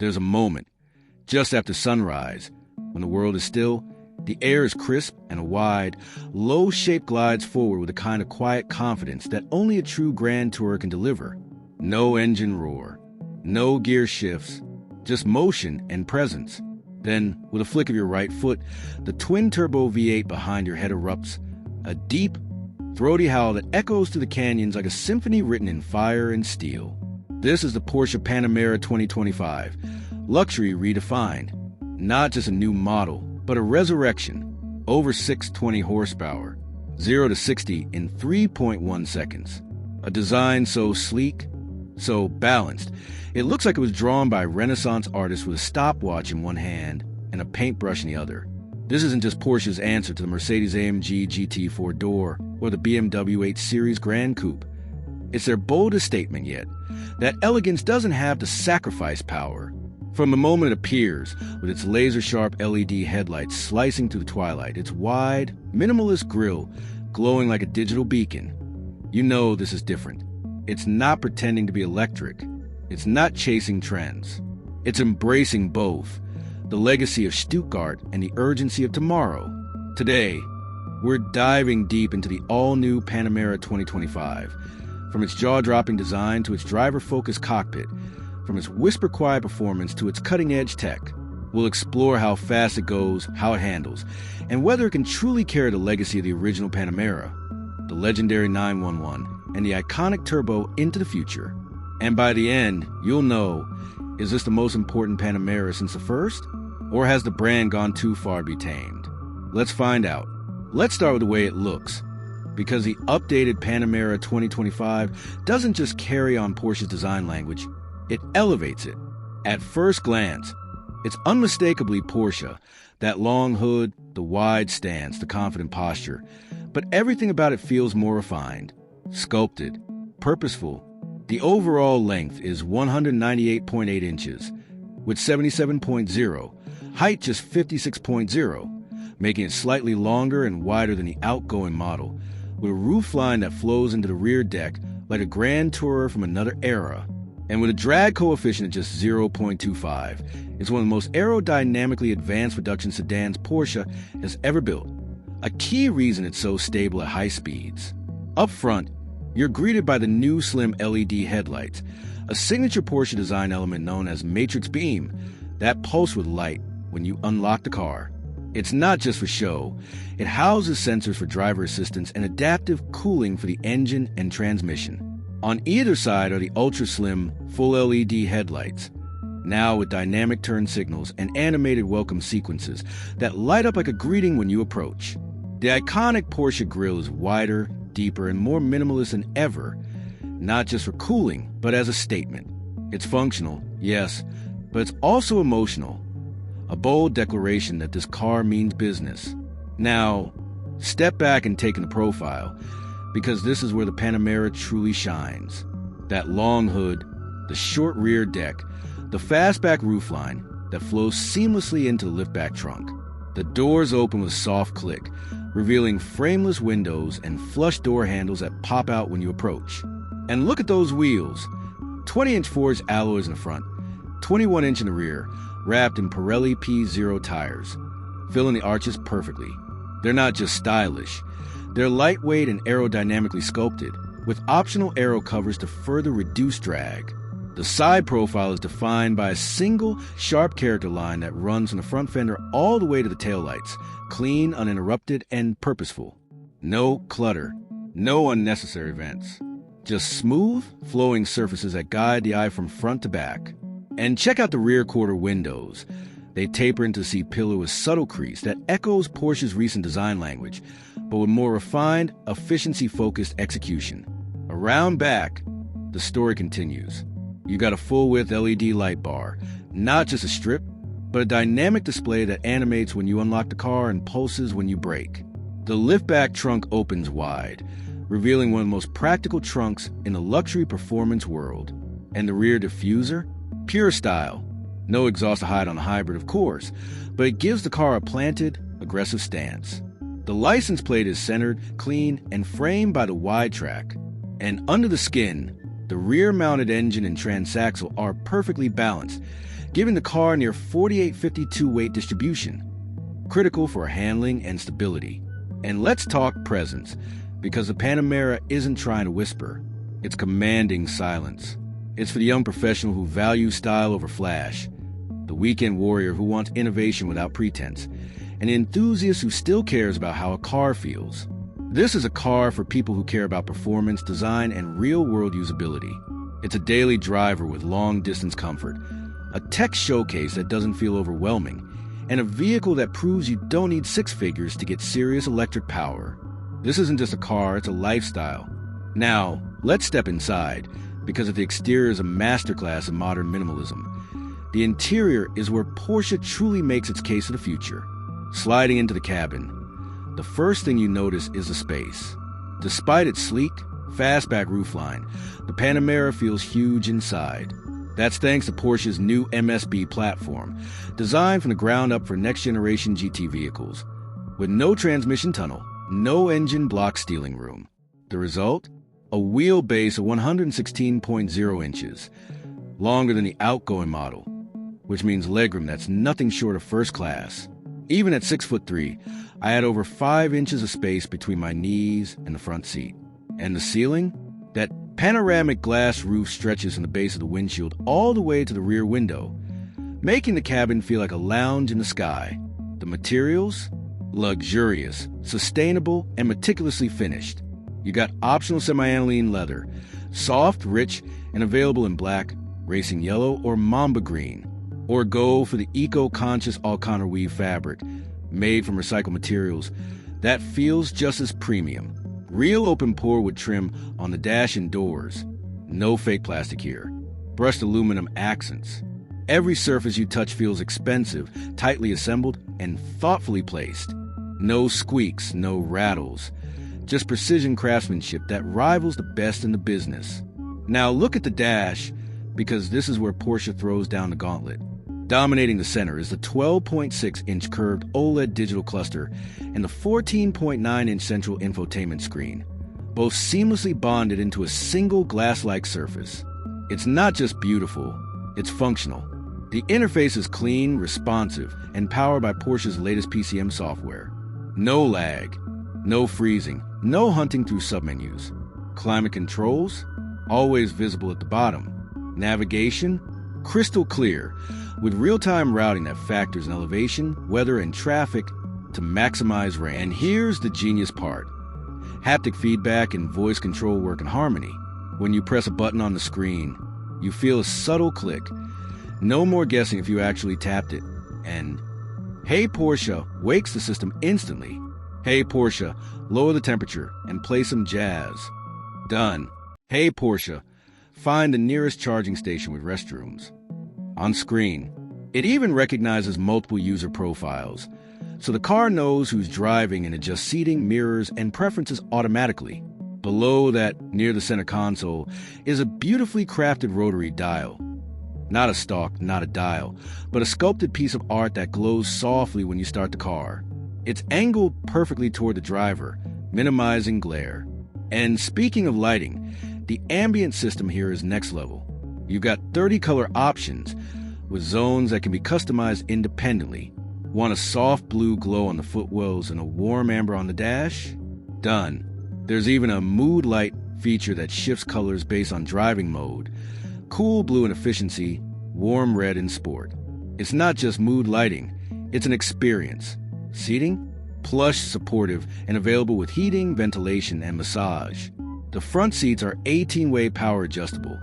There's a moment, just after sunrise, when the world is still, the air is crisp, and a wide, low shape glides forward with a kind of quiet confidence that only a true Grand Tourer can deliver. No engine roar, no gear shifts, just motion and presence. Then, with a flick of your right foot, the twin-turbo V8 behind your head erupts, a deep, throaty howl that echoes through the canyons like a symphony written in fire and steel. This is the Porsche Panamera 2025, luxury redefined. Not just a new model, but a resurrection. Over 620 horsepower, 0 to 60 in 3.1 seconds. A design so sleek, so balanced, it looks like it was drawn by a Renaissance artist with a stopwatch in one hand and a paintbrush in the other. This isn't just Porsche's answer to the Mercedes-AMG GT 4-door or the BMW 8 Series Grand Coupe. It's their boldest statement yet. That elegance doesn't have to sacrifice power. From the moment it appears, with its laser-sharp LED headlights slicing through the twilight, its wide, minimalist grille glowing like a digital beacon, you know this is different. It's not pretending to be electric. It's not chasing trends. It's embracing both, the legacy of Stuttgart and the urgency of tomorrow. Today, we're diving deep into the all-new Panamera 2025. From its jaw-dropping design to its driver-focused cockpit, from its whisper-quiet performance to its cutting-edge tech, we'll explore how fast it goes, how it handles, and whether it can truly carry the legacy of the original Panamera, the legendary 911, and the iconic turbo into the future. And by the end, you'll know, is this the most important Panamera since the first? Or has the brand gone too far to be tamed? Let's find out. Let's start with the way it looks. Because the updated Panamera 2025 doesn't just carry on Porsche's design language, it elevates it. At first glance, it's unmistakably Porsche. That long hood, the wide stance, the confident posture. But everything about it feels more refined, sculpted, purposeful. The overall length is 198.8 inches, with 77.0, height just 56.0, making it slightly longer and wider than the outgoing model, with a roofline that flows into the rear deck like a Grand Tourer from another era. And with a drag coefficient of just 0.25, it's one of the most aerodynamically advanced production sedans Porsche has ever built. A key reason it's so stable at high speeds. Up front, you're greeted by the new slim LED headlights, a signature Porsche design element known as matrix beam that pulse with light when you unlock the car. It's not just for show. It houses sensors for driver assistance and adaptive cooling for the engine and transmission. On either side are the ultra-slim, full LED headlights, now with dynamic turn signals and animated welcome sequences that light up like a greeting when you approach. The iconic Porsche grille is wider, deeper, and more minimalist than ever, not just for cooling, but as a statement. It's functional, yes, but it's also emotional. A bold declaration that this car means business. Now, step back and take in the profile, because this is where the Panamera truly shines. That long hood, the short rear deck, the fastback roofline that flows seamlessly into the liftback trunk. The doors open with a soft click, revealing frameless windows and flush door handles that pop out when you approach. And look at those wheels. 20-inch forged alloys in the front, 21-inch in the rear, wrapped in Pirelli P0 tires, filling the arches perfectly. They're not just stylish. They're lightweight and aerodynamically sculpted, with optional aero covers to further reduce drag. The side profile is defined by a single, sharp character line that runs from the front fender all the way to the taillights, clean, uninterrupted, and purposeful. No clutter, no unnecessary vents. Just smooth, flowing surfaces that guide the eye from front to back. And check out the rear quarter windows. They taper into the C-pillar with subtle crease that echoes Porsche's recent design language, but with more refined, efficiency-focused execution. Around back, the story continues. You got a full-width LED light bar, not just a strip, but a dynamic display that animates when you unlock the car and pulses when you brake. The liftback trunk opens wide, revealing one of the most practical trunks in the luxury performance world. And the rear diffuser? Pure style. No exhaust to hide on the hybrid, of course, but it gives the car a planted, aggressive stance. The license plate is centered, clean, and framed by the wide track. And under the skin, the rear-mounted engine and transaxle are perfectly balanced, giving the car near 4852 weight distribution, critical for handling and stability. And let's talk presence, because the Panamera isn't trying to whisper. It's commanding silence. It's for the young professional who values style over flash, the weekend warrior who wants innovation without pretense, and the enthusiast who still cares about how a car feels. This is a car for people who care about performance, design, and real-world usability. It's a daily driver with long-distance comfort, a tech showcase that doesn't feel overwhelming, and a vehicle that proves you don't need six figures to get serious electric power. This isn't just a car, it's a lifestyle. Now, let's step inside, because the exterior is a masterclass in modern minimalism. The interior is where Porsche truly makes its case of the future. Sliding into the cabin, the first thing you notice is the space. Despite its sleek, fastback roofline, the Panamera feels huge inside. That's thanks to Porsche's new MSB platform, designed from the ground up for next-generation GT vehicles. With no transmission tunnel, no engine block stealing room. The result? A wheelbase of 116.0 inches, longer than the outgoing model, which means legroom that's nothing short of first class. Even at 6'3", I had over 5 inches of space between my knees and the front seat. And the ceiling? That panoramic glass roof stretches from the base of the windshield all the way to the rear window, making the cabin feel like a lounge in the sky. The materials? Luxurious, sustainable, and meticulously finished. You got optional semi-aniline leather, soft, rich, and available in black, racing yellow, or mamba green. Or go for the eco-conscious Alcantara weave fabric, made from recycled materials, that feels just as premium. Real open pore wood trim on the dash and doors. No fake plastic here. Brushed aluminum accents. Every surface you touch feels expensive, tightly assembled, and thoughtfully placed. No squeaks, no rattles. Just precision craftsmanship that rivals the best in the business. Now look at the dash, because this is where Porsche throws down the gauntlet. Dominating the center is the 12.6-inch curved OLED digital cluster and the 14.9-inch central infotainment screen, both seamlessly bonded into a single glass-like surface. It's not just beautiful, it's functional. The interface is clean, responsive, and powered by Porsche's latest PCM software. No lag, no freezing, no hunting through submenus. Climate controls, always visible at the bottom. Navigation, crystal clear, with real-time routing that factors in elevation, weather, and traffic to maximize range. And here's the genius part. Haptic feedback and voice control work in harmony. When you press a button on the screen, you feel a subtle click. No more guessing if you actually tapped it. And Hey Porsche wakes the system instantly. Hey Porsche, lower the temperature and play some jazz. Done. Hey Porsche, find the nearest charging station with restrooms. On screen, it even recognizes multiple user profiles, so the car knows who's driving and adjusts seating, mirrors, and preferences automatically. Below that, near the center console, is a beautifully crafted rotary dial. Not a stalk, not a dial, but a sculpted piece of art that glows softly when you start the car. It's angled perfectly toward the driver, minimizing glare. And speaking of lighting, the ambient system here is next level. You've got 30 color options with zones that can be customized independently. Want a soft blue glow on the footwells and a warm amber on the dash? Done. There's even a mood light feature that shifts colors based on driving mode. Cool blue in efficiency, warm red in sport. It's not just mood lighting, it's an experience. Seating? Plush, supportive, and available with heating, ventilation, and massage. The front seats are 18-way power adjustable,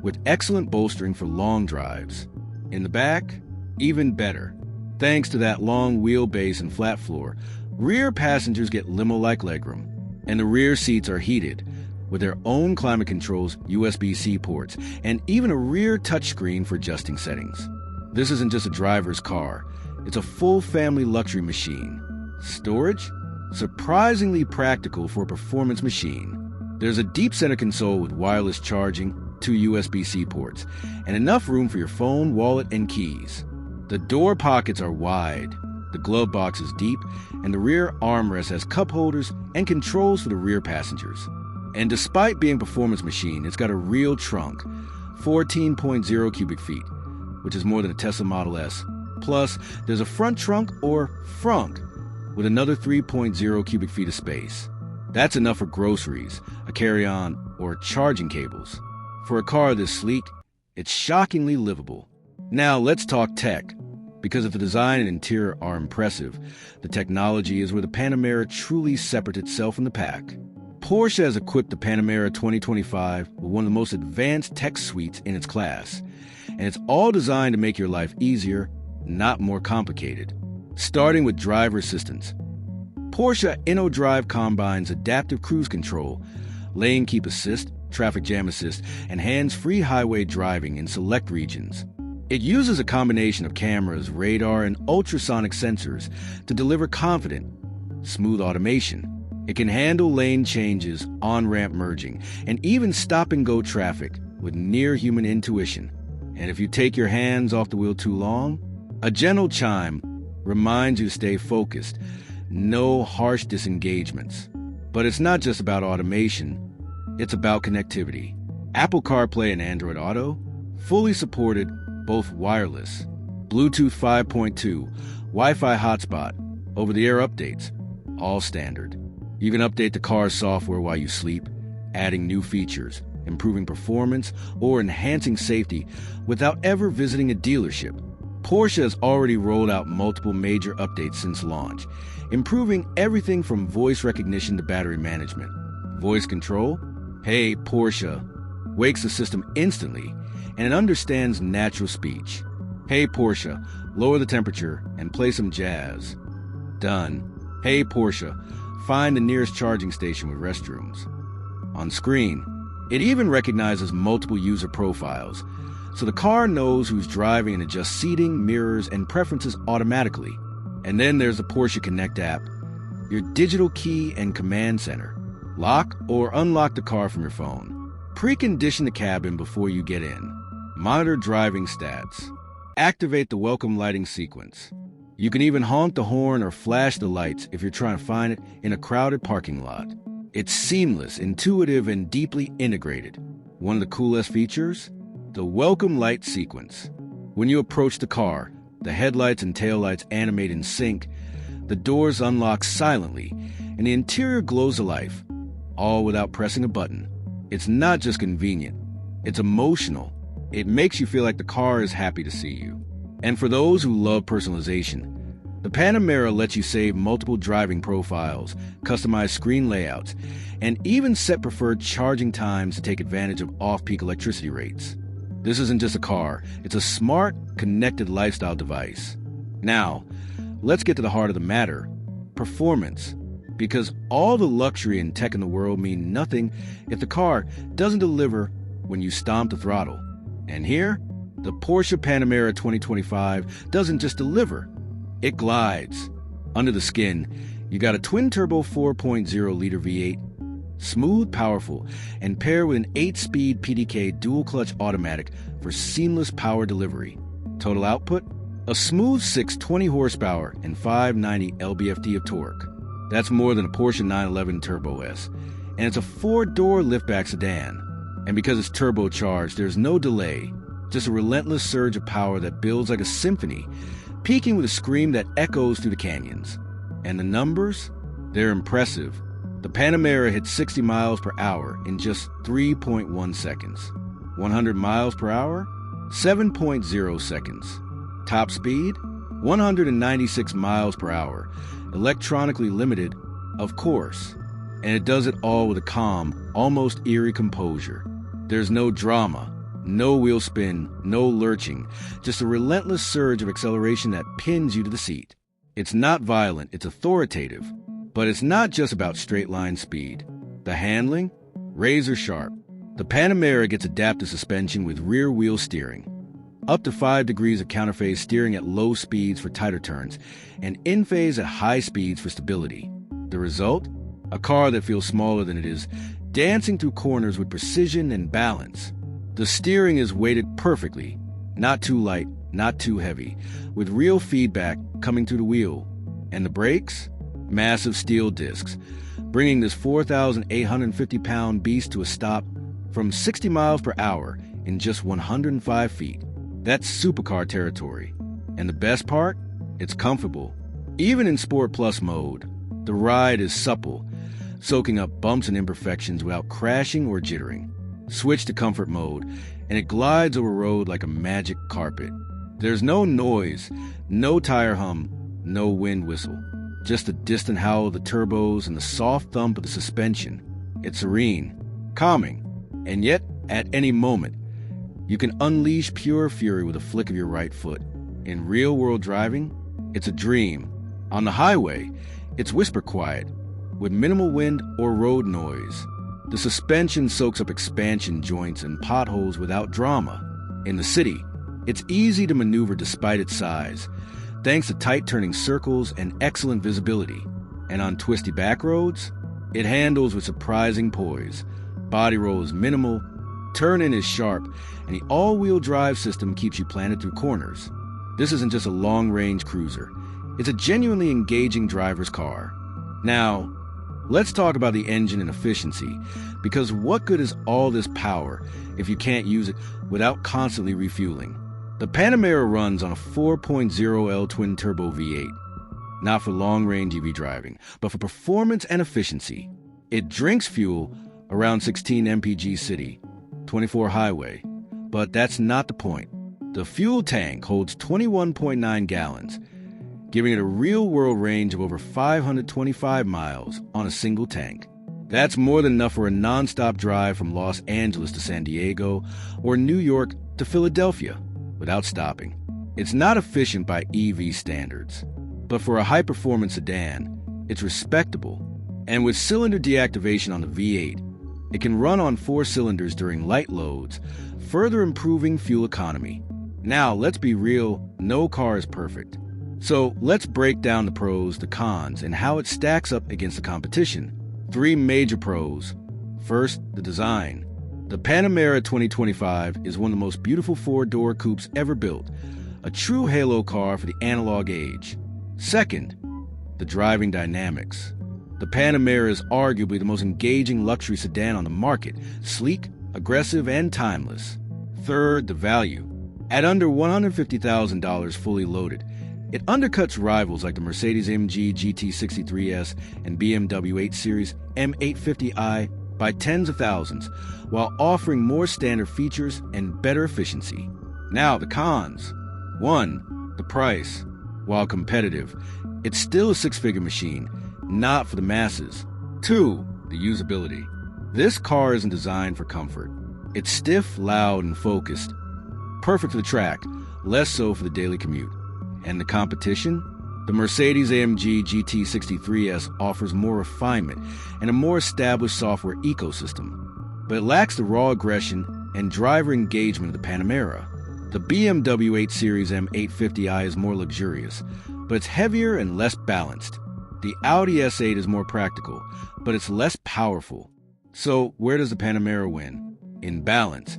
with excellent bolstering for long drives. In the back, even better. Thanks to that long wheelbase and flat floor, rear passengers get limo-like legroom, and the rear seats are heated, with their own climate controls, USB-C ports, and even a rear touchscreen for adjusting settings. This isn't just a driver's car, it's a full family luxury machine. Storage? Surprisingly practical for a performance machine. There's a deep center console with wireless charging, 2 USB-C ports, and enough room for your phone, wallet, and keys. The door pockets are wide, the glove box is deep, and the rear armrest has cup holders and controls for the rear passengers. And despite being a performance machine, it's got a real trunk, 14.0 cubic feet, which is more than a Tesla Model S. Plus, there's a front trunk, or frunk, with another 3.0 cubic feet of space. That's enough for groceries, a carry-on, or charging cables. For a car this sleek, it's shockingly livable. Now let's talk tech. Because if the design and interior are impressive, the technology is where the Panamera truly separates itself from the pack. Porsche has equipped the Panamera 2025 with one of the most advanced tech suites in its class, and it's all designed to make your life easier, not more complicated. Starting with driver assistance. Porsche InnoDrive combines adaptive cruise control, lane keep assist, traffic jam assist, and hands-free highway driving in select regions. It uses a combination of cameras, radar, and ultrasonic sensors to deliver confident, smooth automation. It can handle lane changes, on-ramp merging, and even stop-and-go traffic with near-human intuition. And if you take your hands off the wheel too long, a gentle chime reminds you to stay focused. No harsh disengagements. But it's not just about automation, it's about connectivity. Apple CarPlay and Android Auto, fully supported, both wireless. Bluetooth 5.2, Wi-Fi hotspot, over-the-air updates, all standard. You can update the car's software while you sleep, adding new features, improving performance, or enhancing safety without ever visiting a dealership. Porsche has already rolled out multiple major updates since launch, improving everything from voice recognition to battery management. Voice control? Hey, Porsche, wakes the system instantly, and it understands natural speech. Hey, Porsche, lower the temperature and play some jazz. Done. Hey, Porsche, find the nearest charging station with restrooms. On screen, it even recognizes multiple user profiles, so the car knows who's driving and adjusts seating, mirrors, and preferences automatically. And then there's the Porsche Connect app, your digital key and command center. Lock or unlock the car from your phone. Precondition the cabin before you get in. Monitor driving stats. Activate the welcome lighting sequence. You can even honk the horn or flash the lights if you're trying to find it in a crowded parking lot. It's seamless, intuitive, and deeply integrated. One of the coolest features? The welcome light sequence. When you approach the car, the headlights and taillights animate in sync, the doors unlock silently, and the interior glows to life, all without pressing a button. It's not just convenient, it's emotional. It makes you feel like the car is happy to see you. And for those who love personalization, the Panamera lets you save multiple driving profiles, customize screen layouts, and even set preferred charging times to take advantage of off-peak electricity rates. This isn't just a car, it's a smart, connected lifestyle device. Now, let's get to the heart of the matter, performance. Because all the luxury and tech in the world mean nothing if the car doesn't deliver when you stomp the throttle. And here, the Porsche Panamera 2025 doesn't just deliver, it glides. Under the skin, you got a twin-turbo 4.0-liter V8, smooth, powerful, and paired with an 8-speed PDK dual-clutch automatic for seamless power delivery. Total output? A smooth 620 horsepower and 590 lb-ft of torque. That's more than a Porsche 911 Turbo S, and it's a 4-door liftback sedan. And because it's turbocharged, there's no delay, just a relentless surge of power that builds like a symphony, peaking with a scream that echoes through the canyons. And the numbers? They're impressive. The Panamera hit 60 miles per hour in just 3.1 seconds. 100 miles per hour? 7.0 seconds. Top speed? 196 miles per hour. Electronically limited, of course. And it does it all with a calm, almost eerie composure. There's no drama, no wheel spin, no lurching, just a relentless surge of acceleration that pins you to the seat. It's not violent, it's authoritative. But it's not just about straight-line speed. The handling? Razor sharp. The Panamera gets adaptive suspension with rear-wheel steering. Up to 5 degrees of counterphase steering at low speeds for tighter turns, and in-phase at high speeds for stability. The result? A car that feels smaller than it is, dancing through corners with precision and balance. The steering is weighted perfectly, not too light, not too heavy, with real feedback coming through the wheel. And the brakes? Massive steel discs, bringing this 4,850-pound beast to a stop from 60 miles per hour in just 105 feet. That's supercar territory. And the best part? It's comfortable. Even in Sport Plus mode, the ride is supple, soaking up bumps and imperfections without crashing or jittering. Switch to comfort mode, and it glides over road like a magic carpet. There's no noise, no tire hum, no wind whistle. Just the distant howl of the turbos and the soft thump of the suspension. It's serene, calming, and yet, at any moment, you can unleash pure fury with a flick of your right foot. In real-world driving, it's a dream. On the highway, it's whisper quiet, with minimal wind or road noise. The suspension soaks up expansion joints and potholes without drama. In the city, it's easy to maneuver despite its size, thanks to tight turning circles and excellent visibility. And on twisty back roads, it handles with surprising poise. Body roll is minimal, turn-in is sharp, and the all-wheel drive system keeps you planted through corners. This isn't just a long-range cruiser. It's a genuinely engaging driver's car. Now, let's talk about the engine and efficiency, because what good is all this power if you can't use it without constantly refueling? The Panamera runs on a 4.0L twin-turbo V8, not for long-range EV driving, but for performance and efficiency. It drinks fuel around 16 mpg city, 24 highway, but that's not the point. The fuel tank holds 21.9 gallons, giving it a real-world range of over 525 miles on a single tank. That's more than enough for a non-stop drive from Los Angeles to San Diego or New York to Philadelphia without stopping. It's not efficient by EV standards, but for a high-performance sedan, it's respectable. And with cylinder deactivation on the V8, it can run on 4 cylinders during light loads, further improving fuel economy. Now, let's be real, no car is perfect. So let's break down the pros, the cons, and how it stacks up against the competition. 3 major pros. First, the design. The Panamera 2025 is one of the most beautiful 4-door coupes ever built, a true halo car for the analog age. Second, the driving dynamics. The Panamera is arguably the most engaging luxury sedan on the market, sleek, aggressive, and timeless. Third, the value. At under $150,000 fully loaded, it undercuts rivals like the Mercedes-AMG GT63S and BMW 8 Series M850i by tens of thousands, while offering more standard features and better efficiency. Now, the cons. 1. The price. While competitive, it's still a 6-figure machine, not for the masses. 2. The usability. This car isn't designed for comfort. It's stiff, loud, and focused. Perfect for the track, less so for the daily commute. And the competition? The Mercedes-AMG GT63S offers more refinement and a more established software ecosystem, but it lacks the raw aggression and driver engagement of the Panamera. The BMW 8 Series M850i is more luxurious, but it's heavier and less balanced. The Audi S8 is more practical, but it's less powerful. So where does the Panamera win? In balance.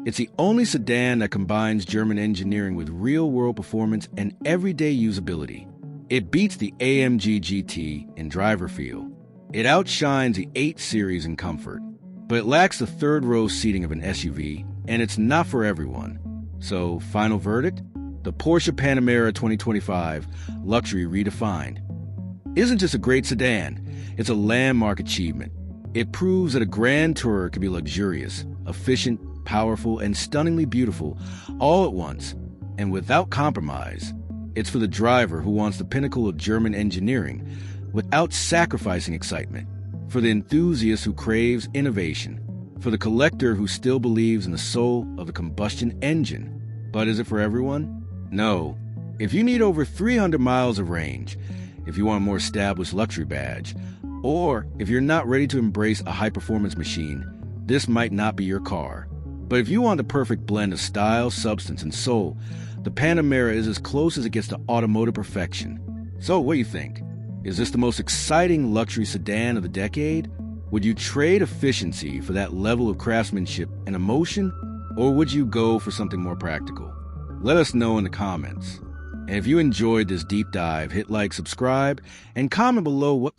It's the only sedan that combines German engineering with real-world performance and everyday usability. It beats the AMG GT in driver feel. It outshines the 8 Series in comfort, but it lacks the third-row seating of an SUV, and it's not for everyone. So, final verdict? The Porsche Panamera 2025 Luxury Redefined isn't just a great sedan, it's a landmark achievement. It proves that a grand tourer can be luxurious, efficient, powerful, and stunningly beautiful all at once, and without compromise. It's for the driver who wants the pinnacle of German engineering without sacrificing excitement, for the enthusiast who craves innovation, for the collector who still believes in the soul of the combustion engine. But is it for everyone? No. If you need over 300 miles of range, if you want a more established luxury badge, or if you're not ready to embrace a high-performance machine, this might not be your car. But if you want the perfect blend of style, substance, and soul, the Panamera is as close as it gets to automotive perfection. So what do you think? Is this the most exciting luxury sedan of the decade? Would you trade efficiency for that level of craftsmanship and emotion? Or would you go for something more practical? Let us know in the comments. And if you enjoyed this deep dive, hit like, subscribe, and comment below what